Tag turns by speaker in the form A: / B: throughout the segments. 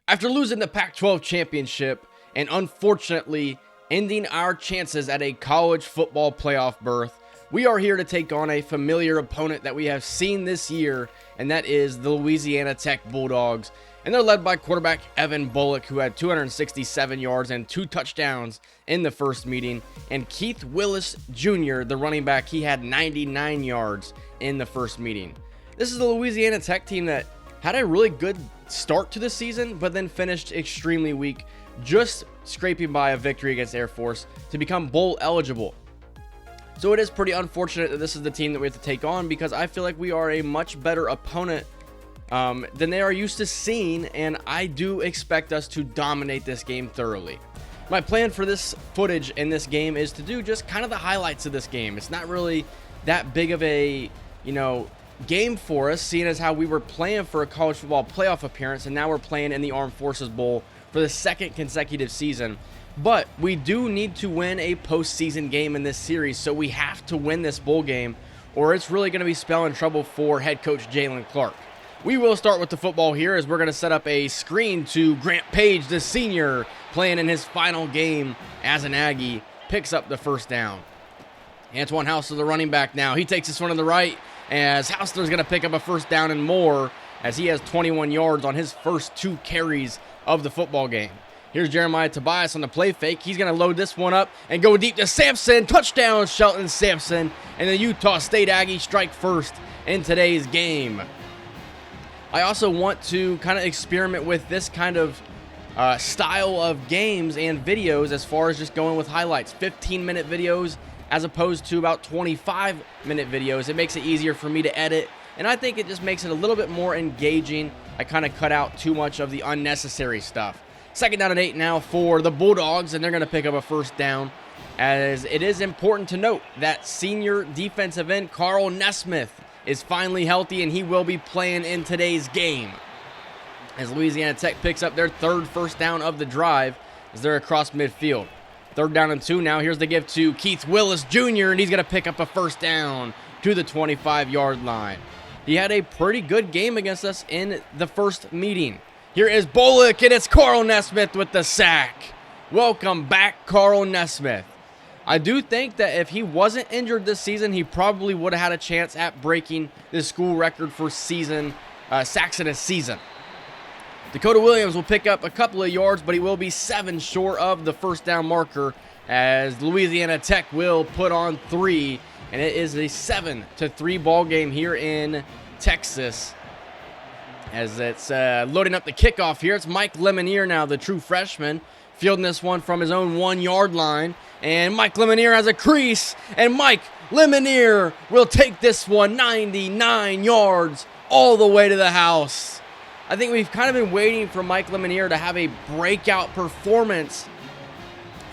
A: After losing the Pac-12 championship and unfortunately ending our chances at a college football playoff berth, we are here to take on a familiar opponent that we have seen this year, and that is the Louisiana Tech Bulldogs. And they're led by quarterback Evan Bullock, who had 267 yards and 2 touchdowns in the first meeting. And Keith Willis Jr., the running back, he had 99 yards in the first meeting. This is the Louisiana Tech team that had a really good start to the season, but then finished extremely weak, just scraping by a victory against Air Force to become bowl eligible. So it is pretty unfortunate that this is the team that we have to take on, because I feel like we are a much better opponent than they are used to seeing, and I do expect us to dominate this game thoroughly. My plan for this footage in this game is to do just kind of the highlights of this game. It's not really that big of a, game for us, seeing as how we were playing for a college football playoff appearance, and now we're playing in the Armed Forces Bowl for the second consecutive season. But we do need to win a postseason game in this series, so we have to win this bowl game, or it's really going to be spelling trouble for head coach Jalen Clark. We will start with the football here, as we're going to set up a screen to Grant Page, the senior, playing in his final game as an Aggie, picks up the first down. Antoine Hausler, the running back now. He takes this one on the right, as Hausler's going to pick up a first down and more, as he has 21 yards on his first 2 carries of the football game. Here's Jeremiah Tobias on the play fake. He's going to load this one up and go deep to Sampson. Touchdown, Shelton Sampson. And the Utah State Aggies strike first in today's game. I also want to kind of experiment with this kind of style of games and videos, as far as just going with highlights. 15-minute videos as opposed to about 25-minute videos. It makes it easier for me to edit, and I think it just makes it a little bit more engaging. I kind of cut out too much of the unnecessary stuff. 2nd down and 8 now for the Bulldogs, and they're going to pick up a first down, as it is important to note that senior defensive end Carl Nesmith is finally healthy, and he will be playing in today's game, as Louisiana Tech picks up their 3rd first down of the drive as they're across midfield. 3rd down and 2 now. Here's the give to Keith Willis Jr., and he's going to pick up a first down to the 25-yard line. He had a pretty good game against us in the first meeting. Here is Bullock, and it's Carl Nesmith with the sack. Welcome back, Carl Nesmith. I do think that if he wasn't injured this season, he probably would have had a chance at breaking the school record for sacks in a season. Dakota Williams will pick up a couple of yards, but he will be 7 short of the first down marker, as Louisiana Tech will put on 3, and it is a 7-3 ball game here in Texas. As it's loading up the kickoff here, it's Mike Lemonier now, the true freshman, fielding this one from his own 1-yard line. And Mike Lemonier has a crease, and Mike Lemonier will take this one 99 yards all the way to the house. I think we've kind of been waiting for Mike Lemonier to have a breakout performance,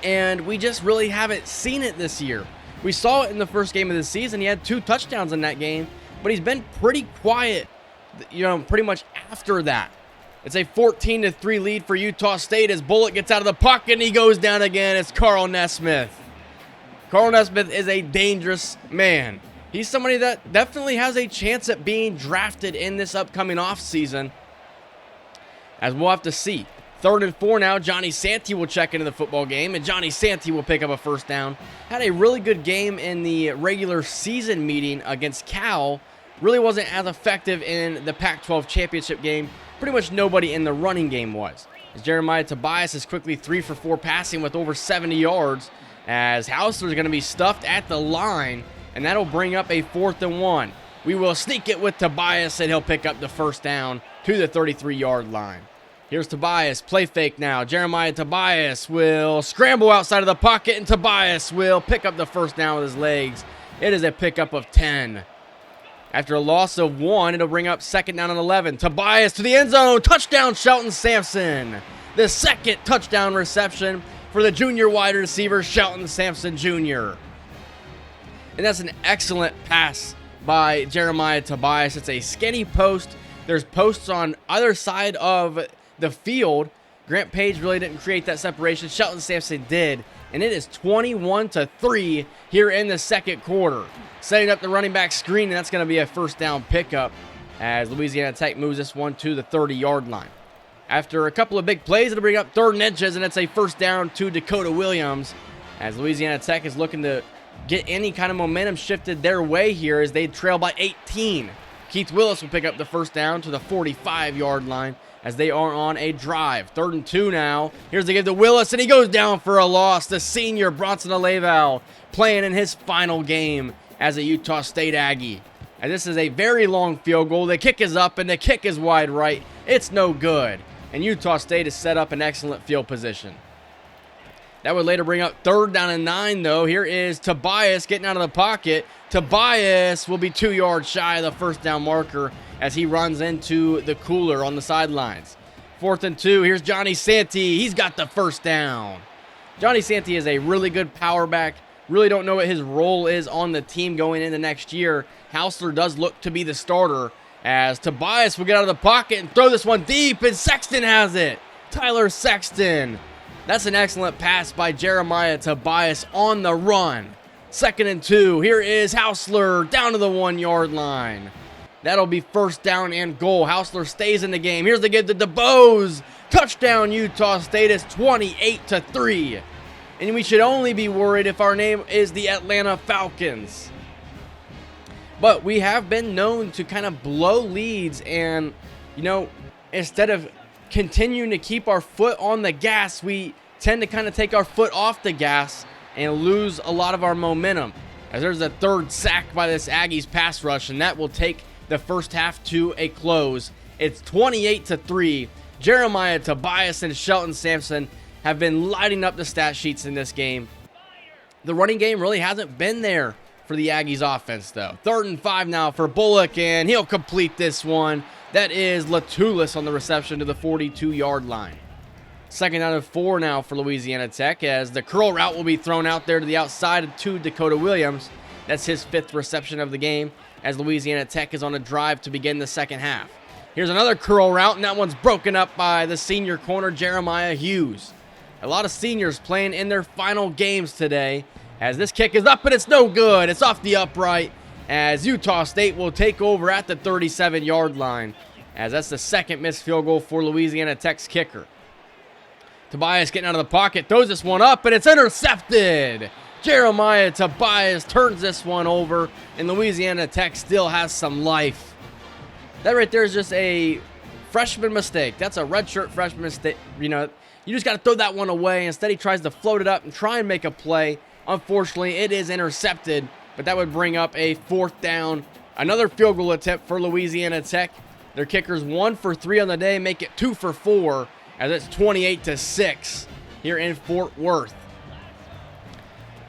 A: and we just really haven't seen it this year. We saw it in the first game of the season. He had 2 touchdowns in that game, but he's been pretty quiet, pretty much after that. It's a 14-3 lead for Utah State as Bullock gets out of the pocket and he goes down again. It's Carl Nesmith. Carl Nesmith is a dangerous man. He's somebody that definitely has a chance at being drafted in this upcoming offseason, as we'll have to see. 3rd and 4 now. Johnny Santee will check into the football game, and Johnny Santee will pick up a first down. Had a really good game in the regular season meeting against Cal. Really wasn't as effective in the Pac-12 championship game. Pretty much nobody in the running game was. As Jeremiah Tobias is quickly 3 for 4 passing with over 70 yards, as Hausler is going to be stuffed at the line, and that'll bring up a 4th and 1. We will sneak it with Tobias, and he'll pick up the first down to the 33-yard line. Here's Tobias, play fake now. Jeremiah Tobias will scramble outside of the pocket, and Tobias will pick up the first down with his legs. It is a pickup of 10. After a loss of 1, it'll bring up 2nd down and 11. Tobias to the end zone. Touchdown, Shelton Sampson. The 2nd touchdown reception for the junior wide receiver, Shelton Sampson Jr. And that's an excellent pass by Jeremiah Tobias. It's a skinny post. There's posts on either side of the field. Grant Page really didn't create that separation. Shelton Sampson did. And it is 21-3 here in the 2nd quarter. Setting up the running back screen, and that's going to be a first down pickup as Louisiana Tech moves this one to the 30-yard line. After a couple of big plays, it'll bring up 3rd and inches, and it's a first down to Dakota Williams, as Louisiana Tech is looking to get any kind of momentum shifted their way here as they trail by 18. Keith Willis will pick up the first down to the 45-yard line as they are on a drive. 3rd and 2 now. Here's the give to Willis, and he goes down for a loss. The senior Bronson Aleval playing in his final game as a Utah State Aggie. And this is a very long field goal. The kick is up, and the kick is wide right. It's no good. And Utah State has set up an excellent field position. That would later bring up 3rd down and 9, though. Here is Tobias getting out of the pocket. Tobias will be 2 yards shy of the first down marker as he runs into the cooler on the sidelines. 4th and 2. Here's Johnny Santee. He's got the first down. Johnny Santee is a really good power back. Really don't know what his role is on the team going into next year. Hausler does look to be the starter as Tobias will get out of the pocket and throw this one deep, and Sexton has it. Tyler Sexton. That's an excellent pass by Jeremiah Tobias on the run. 2nd and 2. Here is Hausler down to the 1-yard line. That'll be first down and goal. Hausler stays in the game. Here's the give to DeBose. Touchdown Utah State is 28-3. And we should only be worried if our name is the Atlanta Falcons. But we have been known to kind of blow leads and, instead of continuing to keep our foot on the gas, we tend to kind of take our foot off the gas and lose a lot of our momentum. As there's a 3rd sack by this Aggies pass rush, and that will take the first half to a close. It's 28-3. Jeremiah Tobias and Shelton Sampson have been lighting up the stat sheets in this game. The running game really hasn't been there for the Aggies offense, though. 3rd and 5 now for Bullock, and he'll complete this one. That is Latulis on the reception to the 42-yard line. 2nd down and 4 now for Louisiana Tech as the curl route will be thrown out there to the outside to Dakota Williams. That's his 5th reception of the game as Louisiana Tech is on a drive to begin the second half. Here's another curl route, and that one's broken up by the senior corner, Jeremiah Hughes. A lot of seniors playing in their final games today as this kick is up, and it's no good. It's off the upright as Utah State will take over at the 37-yard line, as that's the 2nd missed field goal for Louisiana Tech's kicker. Tobias getting out of the pocket, throws this one up, and it's intercepted. Jeremiah Tobias turns this one over, and Louisiana Tech still has some life. That right there is just a freshman mistake. That's a redshirt freshman mistake. You just got to throw that one away. Instead, he tries to float it up and try and make a play. Unfortunately, it is intercepted, but that would bring up a 4th down. Another field goal attempt for Louisiana Tech. Their kickers 1 for 3 on the day, make it 2 for 4, as it's 28-6 here in Fort Worth.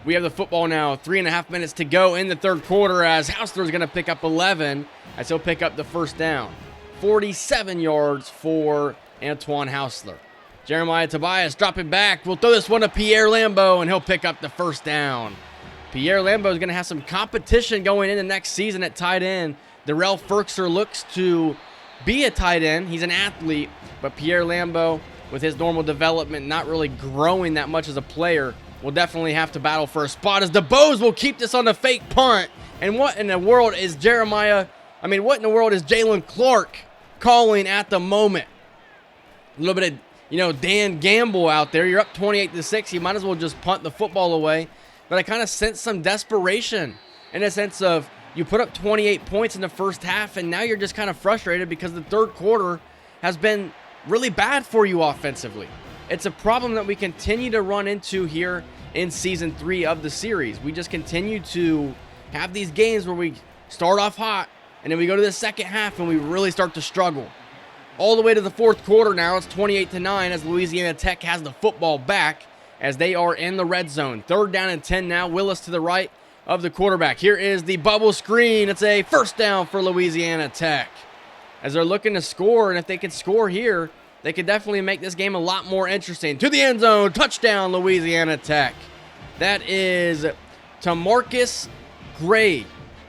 A: We have the football now, 3.5 minutes to go in the 3rd quarter as Hausler is going to pick up 11 as he'll pick up the first down. 47 yards for Antoine Hausler. Jeremiah Tobias dropping back. We'll throw this one to Pierre Lambeau, and he'll pick up the first down. Pierre Lambeau is going to have some competition going into next season at tight end. Darrell Ferkser looks to be a tight end. He's an athlete, but Pierre Lambeau, with his normal development, not really growing that much as a player, will definitely have to battle for a spot as DeBose will keep this on the fake punt. And what in the world is Jalen Clark calling at the moment? A little bit of, Dan Gamble out there. You're up 28-6. You might as well just punt the football away. But I kind of sense some desperation in a sense of you put up 28 points in the first half, and now you're just kind of frustrated because the 3rd quarter has been really bad for you offensively. It's a problem that we continue to run into here in Season 3 of the series. We just continue to have these games where we start off hot, and then we go to the second half, and we really start to struggle. All the way to the 4th quarter now, it's 28-9 as Louisiana Tech has the football back as they are in the red zone. 3rd down and 10 now. Willis to the right of the quarterback. Here is the bubble screen. It's a first down for Louisiana Tech as they're looking to score, and if they could score here, they could definitely make this game a lot more interesting. To the end zone, touchdown Louisiana Tech. That is Tamarcus Gray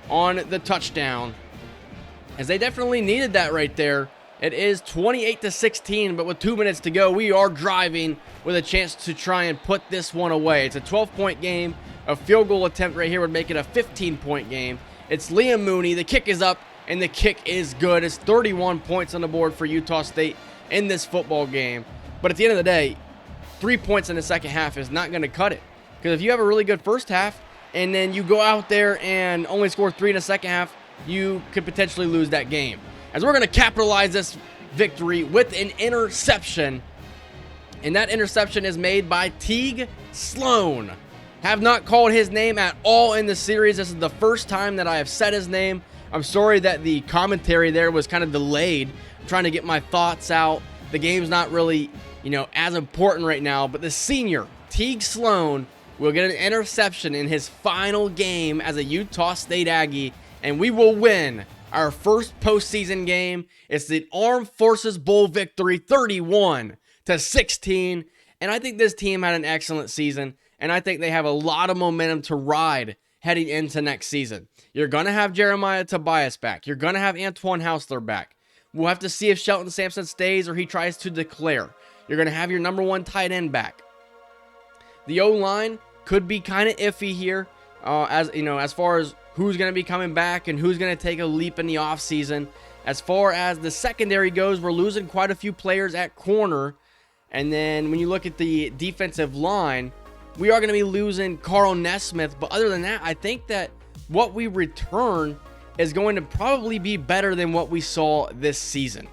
A: on the touchdown, as they definitely needed that right there. It is 28-16, but with 2 minutes to go, we are driving with a chance to try and put this one away. It's a 12-point game. A field goal attempt right here would make it a 15-point game. It's Liam Mooney. The kick is up, and the kick is good. It's 31 points on the board for Utah State. in this football game. But at the end of the day, 3 points in the second half is not going to cut it. Because if you have a really good first half and then you go out there and only score 3 in the second half, you could potentially lose that game. As we're going to capitalize this victory with an interception. And that interception is made by Teague Sloan. Have not called his name at all in the series. This is the first time that I have said his name. I'm sorry that the commentary there was kind of delayed. I'm trying to get my thoughts out. The game's not really, as important right now. But the senior, Teague Sloan, will get an interception in his final game as a Utah State Aggie. And we will win our first postseason game. It's the Armed Forces Bowl victory, 31-16. And I think this team had an excellent season. And I think they have a lot of momentum to ride heading into next season. You're going to have Jeremiah Tobias back. You're going to have Antoine Hausler back. We'll have to see if Shelton Sampson stays or he tries to declare. You're going to have your number 1 tight end back. The O-line could be kind of iffy here, as far as who's going to be coming back and who's going to take a leap in the offseason. As far as the secondary goes, we're losing quite a few players at corner. And then when you look at the defensive line, we are going to be losing Carl Nesmith. But other than that, I think that what we return is going to probably be better than what we saw this season.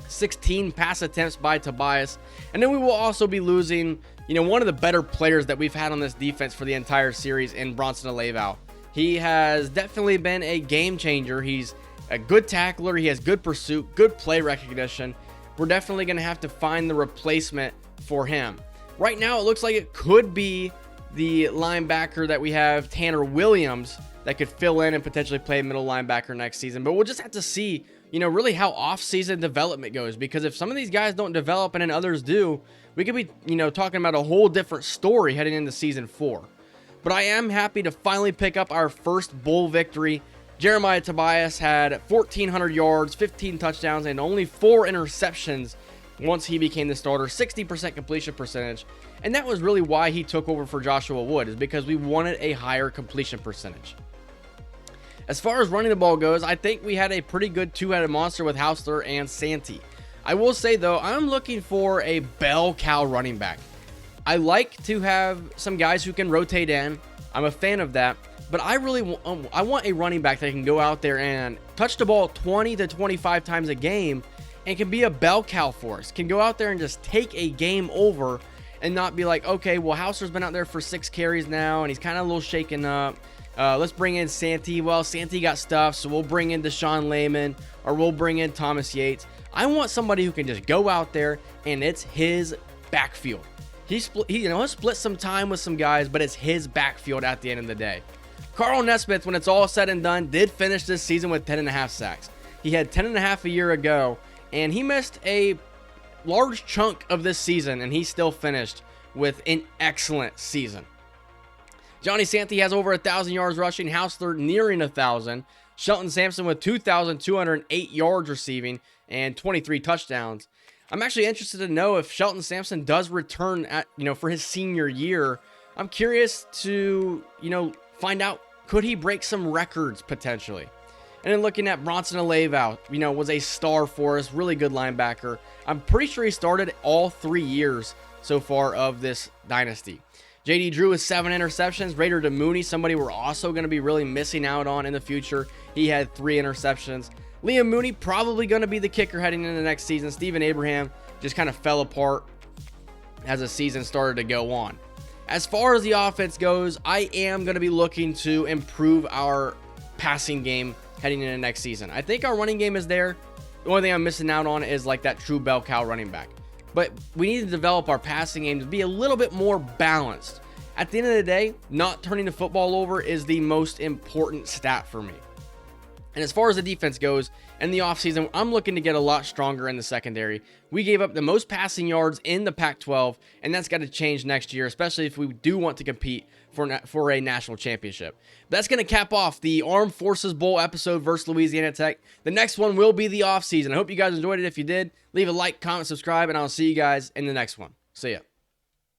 A: 16 pass attempts by Tobias. And then we will also be losing, one of the better players that we've had on this defense for the entire series in Bronson Aleval. He has definitely been a game changer. He's a good tackler. He has good pursuit, good play recognition. We're definitely going to have to find the replacement for him. Right now, it looks like it could be the linebacker that we have, Tanner Williams, that could fill in and potentially play middle linebacker next season. But we'll just have to see, really how off-season development goes. Because if some of these guys don't develop and then others do, we could be, talking about a whole different story heading into season 4. But I am happy to finally pick up our first bowl victory. Jeremiah Tobias had 1,400 yards, 15 touchdowns, and only 4 interceptions once he became the starter, 60% completion percentage. And that was really why he took over for Joshua Wood, is because we wanted a higher completion percentage. As far as running the ball goes, I think we had a pretty good two-headed monster with Hausler and Santee. I will say, though, I'm looking for a bell cow running back. I like to have some guys who can rotate in. I'm a fan of that. But I really I want a running back that can go out there and touch the ball 20 to 25 times a game and can be a bell cow for us. Can go out there and just take a game over and not be like, okay, well, Hausler's been out there for 6 carries now and he's kind of a little shaken up. Let's bring in Santee. Well, Santee got stuff, so we'll bring in Deshaun Layman or we'll bring in Thomas Yates. I want somebody who can just go out there and it's his backfield. He'll split some time with some guys, but it's his backfield at the end of the day. Carl Nesmith, when it's all said and done, did finish this season with 10.5 sacks. He had 10.5 a year ago, and he missed a large chunk of this season, and he still finished with an excellent season. Johnny Santee has over 1,000 yards rushing, Hausler nearing 1,000, Shelton Sampson with 2,208 yards receiving and 23 touchdowns. I'm actually interested to know if Shelton Sampson does return for his senior year. I'm curious to, find out, could he break some records potentially? And then looking at Bronson Aleval, was a star for us, really good linebacker. I'm pretty sure he started all 3 years so far of this dynasty. J.D. Drew with 7 interceptions. Raider DeMooney, somebody we're also going to be really missing out on in the future. He had 3 interceptions. Liam Mooney probably going to be the kicker heading into the next season. Stephen Abraham just kind of fell apart as the season started to go on. As far as the offense goes, I am going to be looking to improve our passing game heading into next season. I think our running game is there. The only thing I'm missing out on is like that true bell cow running back. But we need to develop our passing game to be a little bit more balanced. At the end of the day, not turning the football over is the most important stat for me. And as far as the defense goes, in the offseason, I'm looking to get a lot stronger in the secondary. We gave up the most passing yards in the Pac-12, and that's got to change next year, especially if we do want to compete for a national championship. That's going to cap off the Armed Forces Bowl episode versus Louisiana Tech. The next one will be the offseason. I hope you guys enjoyed it. If you did, leave a like, comment, subscribe, and I'll see you guys in the next one. See ya.